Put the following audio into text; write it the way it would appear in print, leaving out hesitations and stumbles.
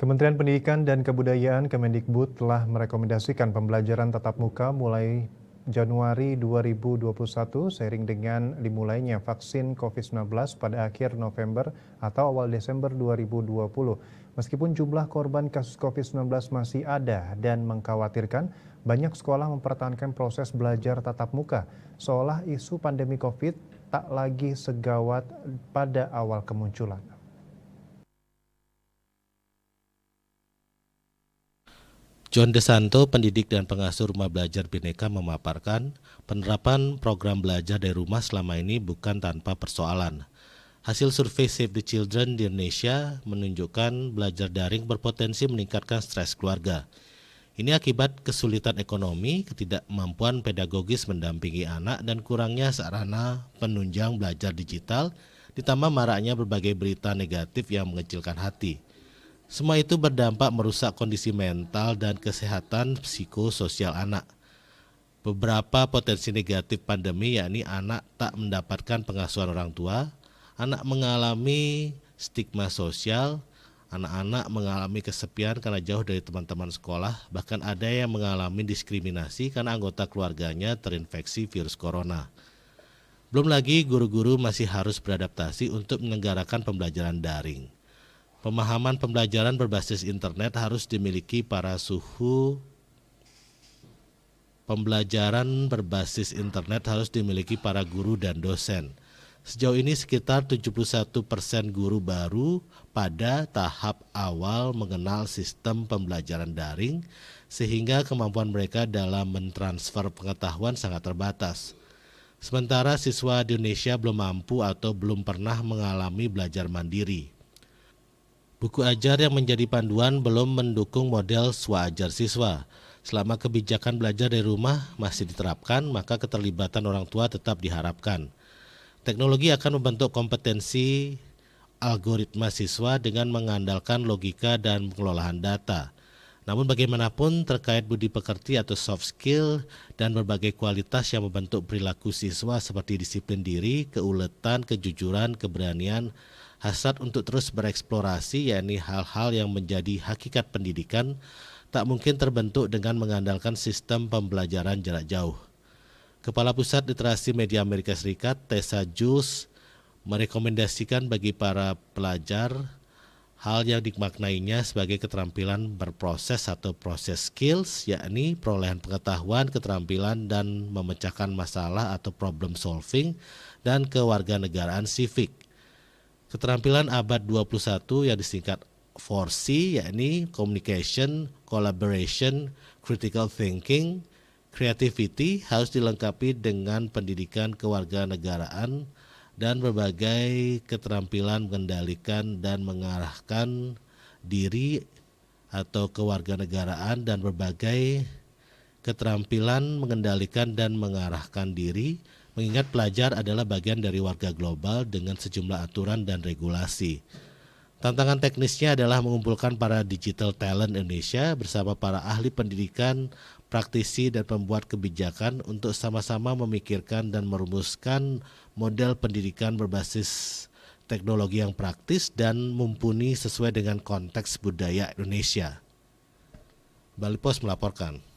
Kementerian Pendidikan dan Kebudayaan Kemendikbud telah merekomendasikan pembelajaran tatap muka mulai Januari 2021 seiring dengan dimulainya vaksin COVID-19 pada akhir November atau awal Desember 2020. Meskipun jumlah korban kasus COVID-19 masih ada dan mengkhawatirkan, banyak sekolah mempertahankan proses belajar tatap muka, seolah isu pandemi COVID tak lagi segawat pada awal kemunculan. John Desanto, pendidik dan pengasuh Rumah Belajar Bhinneka memaparkan, penerapan program belajar dari rumah selama ini bukan tanpa persoalan. Hasil survei Save the Children di Indonesia menunjukkan belajar daring berpotensi meningkatkan stres keluarga. Ini akibat kesulitan ekonomi, ketidakmampuan pedagogis mendampingi anak, dan kurangnya sarana penunjang belajar digital, ditambah maraknya berbagai berita negatif yang mengecilkan hati. Semua itu berdampak merusak kondisi mental dan kesehatan psikososial anak. Beberapa potensi negatif pandemi yakni anak tak mendapatkan pengasuhan orang tua, anak mengalami stigma sosial, anak-anak mengalami kesepian karena jauh dari teman-teman sekolah, bahkan ada yang mengalami diskriminasi karena anggota keluarganya terinfeksi virus corona. Belum lagi guru-guru masih harus beradaptasi untuk menyelenggarakan pembelajaran daring. Pemahaman pembelajaran berbasis internet harus dimiliki para suhu. Pembelajaran berbasis internet harus dimiliki para guru dan dosen. Sejauh ini sekitar 71% guru baru pada tahap awal mengenal sistem pembelajaran daring, sehingga kemampuan mereka dalam mentransfer pengetahuan sangat terbatas. Sementara siswa di Indonesia belum mampu atau belum pernah mengalami belajar mandiri. Buku ajar yang menjadi panduan belum mendukung model swajar siswa. Selama kebijakan belajar dari rumah masih diterapkan, maka keterlibatan orang tua tetap diharapkan. Teknologi akan membentuk kompetensi algoritma siswa dengan mengandalkan logika dan pengelolaan data. Namun bagaimanapun terkait budi pekerti atau soft skill dan berbagai kualitas yang membentuk perilaku siswa seperti disiplin diri, keuletan, kejujuran, keberanian, hasrat untuk terus bereksplorasi, yakni hal-hal yang menjadi hakikat pendidikan, tak mungkin terbentuk dengan mengandalkan sistem pembelajaran jarak jauh. Kepala Pusat Literasi Media Amerika Serikat, Tessa Jules, merekomendasikan bagi para pelajar hal yang dimaknainya sebagai keterampilan berproses atau proses skills, yakni perolehan pengetahuan, keterampilan, dan memecahkan masalah atau problem solving, dan kewarganegaraan civic. Keterampilan abad 21 yang disingkat 4C, yakni communication, collaboration, critical thinking, creativity, harus dilengkapi dengan pendidikan kewarganegaraan dan berbagai keterampilan mengendalikan dan mengarahkan diri atau kewarganegaraan dan berbagai keterampilan mengendalikan dan mengarahkan diri, mengingat pelajar adalah bagian dari warga global dengan sejumlah aturan dan regulasi. Tantangan teknisnya adalah mengumpulkan para digital talent Indonesia bersama para ahli pendidikan, praktisi, dan pembuat kebijakan untuk sama-sama memikirkan dan merumuskan model pendidikan berbasis teknologi yang praktis dan mumpuni sesuai dengan konteks budaya Indonesia. Bali Pos melaporkan.